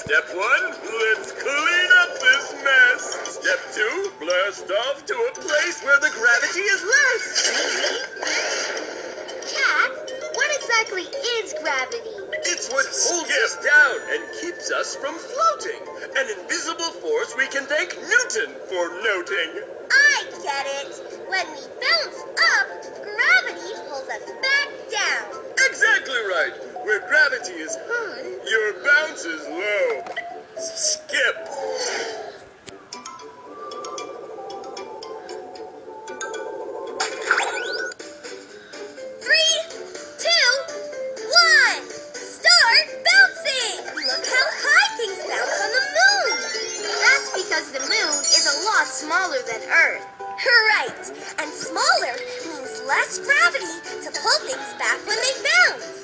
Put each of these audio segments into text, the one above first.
Step 1, let's clean up this mess. Step 2, blast off to a place where the gravity is less. Cat, what exactly is gravity? It's what holds us down and keeps us from floating. An invisible force we can thank Newton for noting. I get it. When we bounce up, gravity pulls us back down. Exactly right. Where gravity is high, your bounce is low. Skip. Three, two, one. Start bouncing. Look how high things bounce on the moon. That's because the moon is a lot smaller than Earth. Right. And smaller means less gravity to pull things back when they bounce.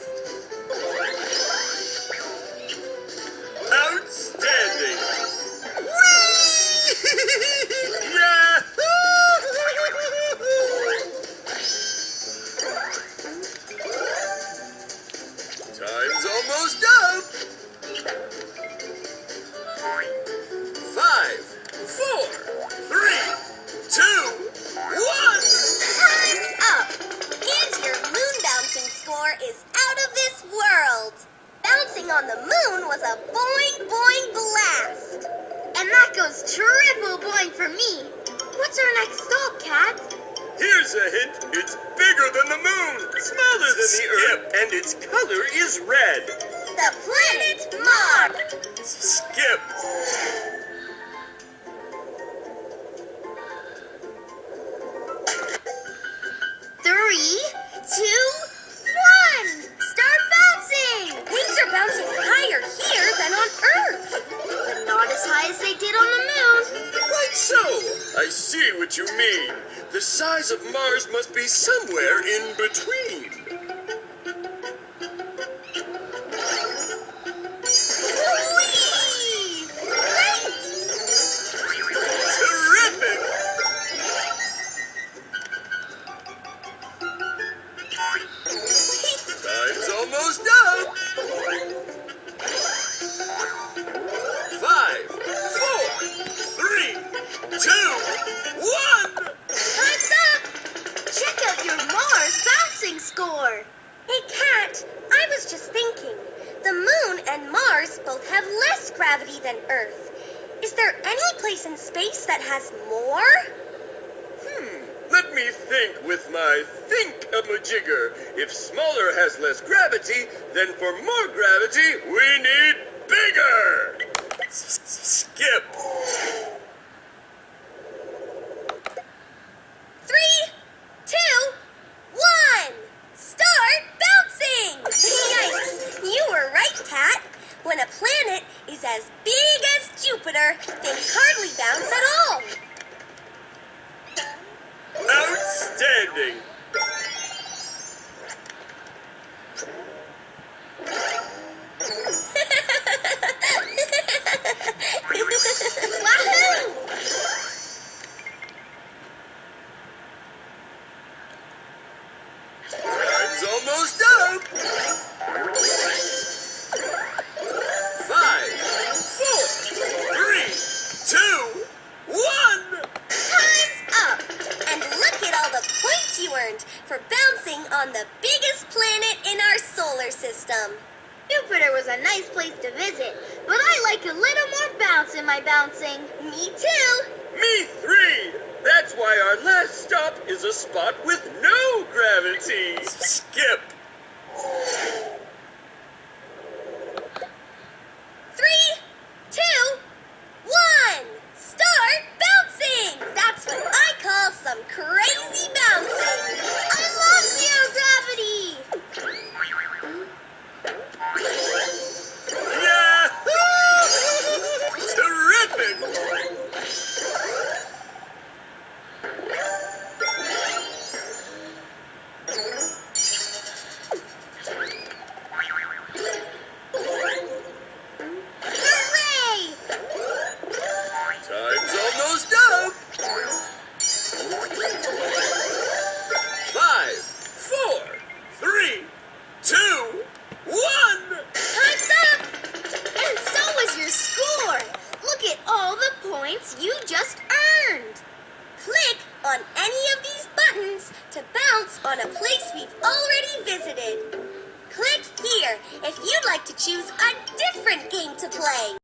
Outstanding. Whee! Yahoo! Time's almost up. 5, 4, 3, 2, 1. Time's up. And your moon bouncing score is out of this world. Bouncing on the moon was a boing boing blast. And that goes triple boing for me. What's our next stop, Cat? Here's a hint. It's bigger than the moon, smaller than the Earth, and its color is red. The planet Mars. Skip. Three, two, one. Start bouncing. Things are bouncing higher here than on Earth, but not as high as they did on the moon. Quite so. I see what you mean. The size of Mars must be somewhere in between. Whee! Great! Terrific! Time's almost up. 5, 4, 3, 2, 1. Time's up! Check out your Mars bouncing score. Hey, Cat, I was just thinking. The moon and Mars both have less gravity than Earth. Is there any place in space that has more? Let me think with my think-a-majigger. If smaller has less gravity, then for more gravity, we need bigger. Skip. 3, 2, 1. Start bouncing! Yikes! You were right, Cat. When a planet is as big as Jupiter, things hardly bounce at all. Outstanding. Wahoo! Time's almost up. 5, 4, 3, 2, 1. Time's up! And look at all the points you earned for bouncing on the biggest planet in our solar system. Jupiter was a nice place to visit, but I like a little more bounce in my bouncing. Me too! Me 3. That's why our last stop is a spot with no gravity. Skip. 3, 2, 1. Start bouncing! That's what I call some crazy bouncing. I love zero gravity! Yahoo! Terrific! points you just earned. Click on any of these buttons to bounce on a place we've already visited. Click here if you'd like to choose